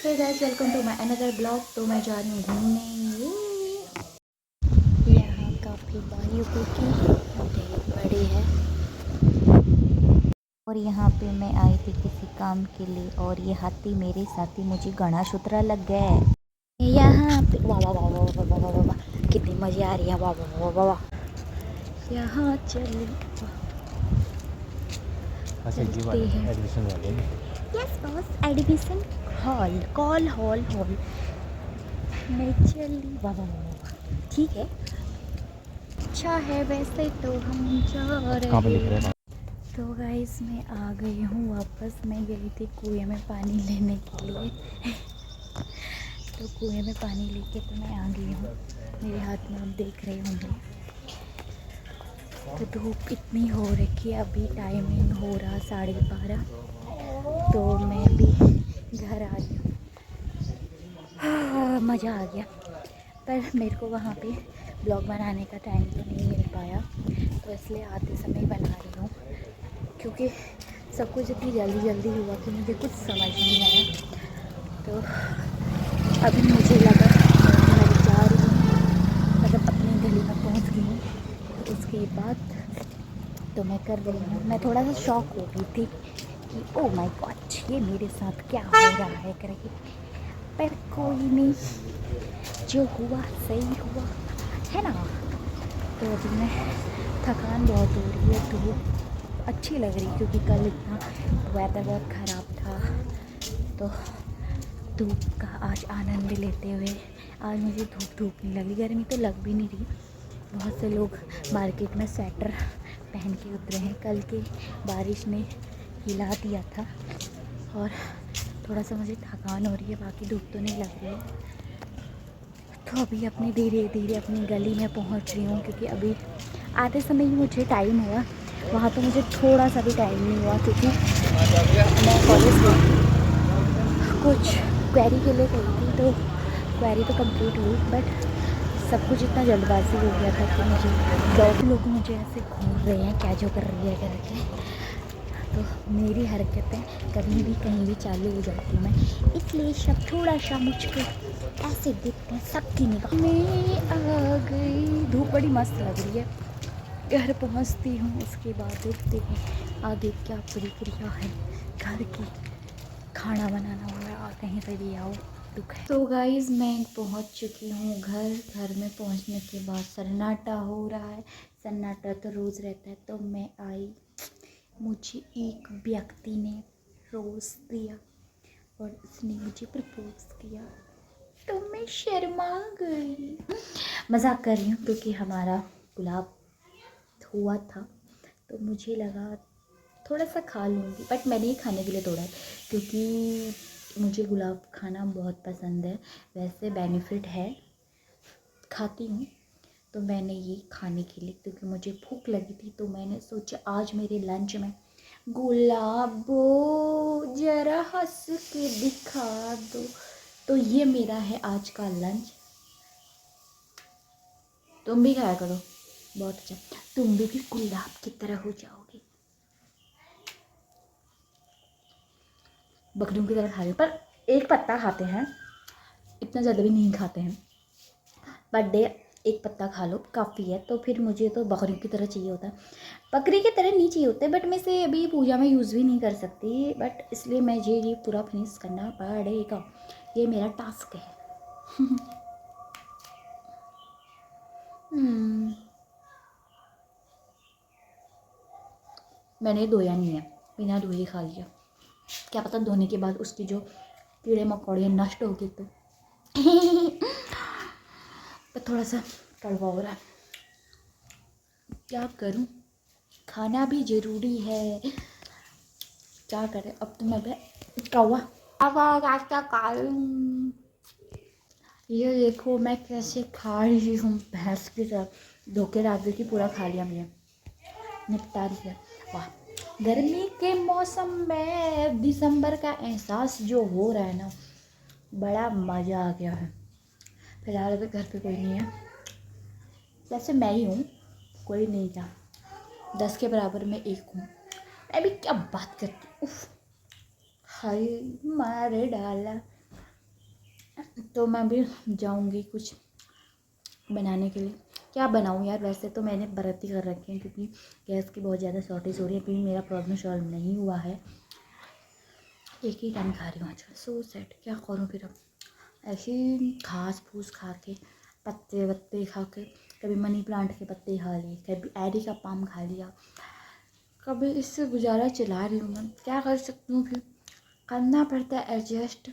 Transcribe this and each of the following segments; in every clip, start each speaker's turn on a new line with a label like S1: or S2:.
S1: Hey guys, welcome to my another blog. तो मैं जा रही हूँ घूमने। यहाँ काफ़ी वायु की बड़ी है और यहाँ पे मैं आई थी किसी काम के लिए और ये हाथी मेरे साथ ही मुझे गणा सूत्रा लग गया है। यहाँ पे वाह वाह वाह वाह वाह वाह वाह वाह वाह, कितनी मज़े आ रही है। वाह वाह वाह वाह वाह। यहाँ चलिए चलते हैं। Yes boss, admission hall, call hall hall में चली। वाह वाह वाह वाह, ठीक है, अच्छा है वैसे तो हम जा रहे हैं। तो गाइस मैं आ गई हूँ वापस। मैं गई थी कुएं में पानी लेने के लिए तो कुएं में पानी लेके तो मैं आ गई हूँ। मेरे हाथ में आप देख रहे होंगे। तो धूप इतनी हो रखी है, अभी टाइमिंग हो रहा 12:30। तो मैं भी घर आ गई हूँ। मज़ा आ गया, पर मेरे को वहाँ पे ब्लॉग बनाने का टाइम तो नहीं मिल पाया, तो इसलिए आते समय बना रही हूँ, क्योंकि सब कुछ इतनी जल्दी जल्दी हुआ कि मुझे कुछ समझ नहीं आया। तो अभी मुझे लगा मैं जा रही हूँ, मतलब अपनी गली में पहुँच गई हूँ। तो उसके बाद तो मैं कर रही हूँ, मैं थोड़ा सा शॉक हो गई थी कि ओ माय गॉड, ये मेरे साथ क्या हो रहा है करके। पर कोई नहीं, जो हुआ सही हुआ, है ना। तो अभी मैं, थकान बहुत हो रही है, धूप अच्छी लग रही क्योंकि कल इतना वेदर बहुत ख़राब था। तो धूप का आज आनंद लेते हुए आज मुझे धूप नहीं लगी। गर्मी तो लग भी नहीं रही। बहुत से लोग मार्केट में स्वेटर पहन के उतरे हैं। कल के बारिश ने हिला दिया था और थोड़ा सा मुझे थकान हो रही है, बाकी धूप तो नहीं लग रही है। तो अभी अपनी धीरे धीरे अपनी गली में पहुंच रही हूँ, क्योंकि अभी आते समय ही मुझे टाइम हुआ। वहाँ तो मुझे थोड़ा सा भी टाइम नहीं हुआ, क्योंकि मैं कॉलेज गई थी, कुछ क्वेरी के लिए गई थी। तो क्वेरी तो कंप्लीट हुई, बट सब कुछ इतना जल्दबाजी हो गया था कि मुझे बहुत लोग मुझे ऐसे घूर रहे हैं, क्या जो कर रही है करके। तो मेरी हरकतें कभी भी कहीं भी चालू हो जाती हैं, मैं इसलिए सब थोड़ा सा मुझको ऐसे देखते हैं सबकी निगाह में। आ गई धूप, बड़ी मस्त लग रही है। घर पहुंचती हूँ, उसके बाद देखते हैं आगे क्या प्रक्रिया है घर की। खाना बनाना होगा, कहीं से भी आओ दुख है। तो गाइज़ मैं पहुंच चुकी हूँ घर। घर में पहुंचने के बाद सन्नाटा हो रहा है। सन्नाटा तो रोज़ रहता है। तो मैं आई, मुझे एक व्यक्ति ने रोज़ दिया और उसने मुझे प्रपोज किया, तो मैं शर्मा गई। मजाक कर रही हूँ, क्योंकि हमारा गुलाब हुआ था तो मुझे लगा थोड़ा सा खा लूँगी, बट मैंने ये खाने के लिए तोड़ा है, क्योंकि मुझे गुलाब खाना बहुत पसंद है। वैसे बेनिफिट है, खाती हूँ। तो मैंने ये खाने के लिए, क्योंकि मुझे भूख लगी थी, तो मैंने सोचा आज मेरे लंच में गुलाबो जरा हंस के दिखा दो। तो ये मेरा है आज का लंच। तुम भी खाया करो, बहुत अच्छा। तुम भी गुलाब की तरह हो जाओगे। बकरियों की तरह खा रहे हो, पर एक पत्ता खाते हैं, इतना ज़्यादा भी नहीं खाते हैं। पर डे एक पत्ता खा लो काफ़ी है। तो फिर मुझे तो बकरियों की तरह चाहिए होता है। बकरी की तरह नहीं चाहिए होते, बट मैं इसे अभी पूजा में यूज़ भी नहीं कर सकती, बट इसलिए मैं ये पूरा फिनिश करना पड़ेगा। ये मेरा टास्क है। मैंने धोया नहीं है, बिना धोए खा लिया। क्या पता धोने के बाद उसकी जो कीड़े मकोड़े नष्ट हो गए तो। पर थोड़ा सा कड़वा हो रहा है, क्या करूं, खाना भी ज़रूरी है, क्या करें। अब तो मैं कौवा ये देखो मैं कैसे खा रही हूँ, भैंस की तरह धोखे रात की पूरा खा लिया मैंने, निपटा दिया। वाह, गर्मी के मौसम में दिसंबर का एहसास जो हो रहा है ना, बड़ा मज़ा आ गया है। फिलहाल अभी घर पे कोई नहीं है, वैसे मैं ही हूँ, कोई नहीं था। 10 के बराबर में एक हूँ। मैं भी क्या बात करती, उफ, हाय मार डाला। तो मैं भी जाऊंगी कुछ बनाने के लिए। क्या बनाऊँ यार, वैसे तो मैंने व्रत ही कर रखे हैं क्योंकि गैस की बहुत ज़्यादा शॉर्टेज हो रही है, अभी मेरा प्रॉब्लम सॉल्व नहीं हुआ है। एक ही टाइम खा रही हूँ आजकल, सो सैड। क्या करूँ फिर अब, ऐसे ही घास फूस खा के, पत्ते वत्ते खा के, कभी मनी प्लांट के पत्ते खा लिए, कभी एरी का पाम खा लिया, कभी इससे गुजारा चला रही हूँ मैं। क्या कर सकती हूँ, फिर करना पड़ता है एडजस्ट।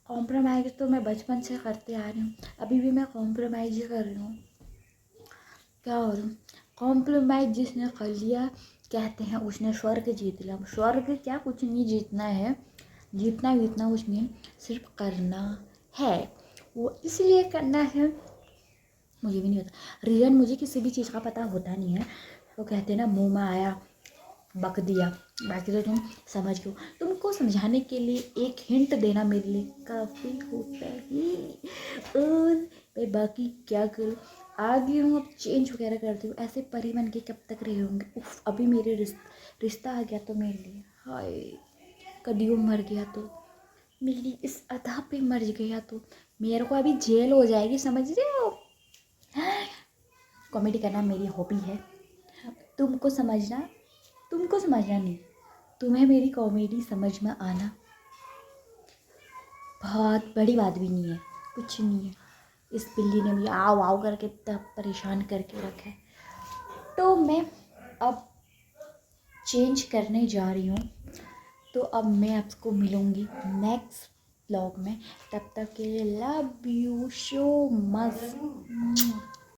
S1: कॉम्प्रोमाइज़ तो मैं बचपन से करते आ रही हूँ, अभी भी मैं कॉम्प्रोमाइज़ ही कर रही हूँ। क्या करूँ, कॉम्प्रोमाइज़ जिसने कर लिया कहते हैं उसने स्वर्ग जीत लिया। स्वर्ग क्या, कुछ नहीं जीतना है, जीतना वीतना कुछ नहीं, सिर्फ करना है। वो इसलिए करना है, मुझे भी नहीं पता रीज़न, मुझे किसी भी चीज़ का पता होता नहीं है। वो कहते हैं ना, मुँह में आया बक दिया, बाकी तो तुम समझ गए। तुमको समझाने के लिए एक हिंट देना मेरे लिए काफ़ी होता है, और मैं बाकी क्या करूँ। आगे हूँ, अब चेंज वगैरह करती हूँ, ऐसे परी बन के कब तक रहे होंगे। उफ, अभी मेरे रिश्ता आ गया तो मेरे लिए हाय, कभी वो मर गया तो, मेरी इस अदा पे मर गया तो मेरे को अभी जेल हो जाएगी, समझ रहे हो। कॉमेडी करना मेरी हॉबी है, तुमको समझना, तुमको समझना नहीं, तुम्हें मेरी कॉमेडी समझ में आना बहुत बड़ी बात भी नहीं है, कुछ नहीं है। इस बिल्ली ने मुझे आओ आओ करके इतना परेशान करके रखा है। तो मैं अब चेंज करने जा रही हूँ, तो अब मैं आपको मिलूँगी नेक्स्ट ब्लॉग में। तब तक के लिए लव यू सो मच।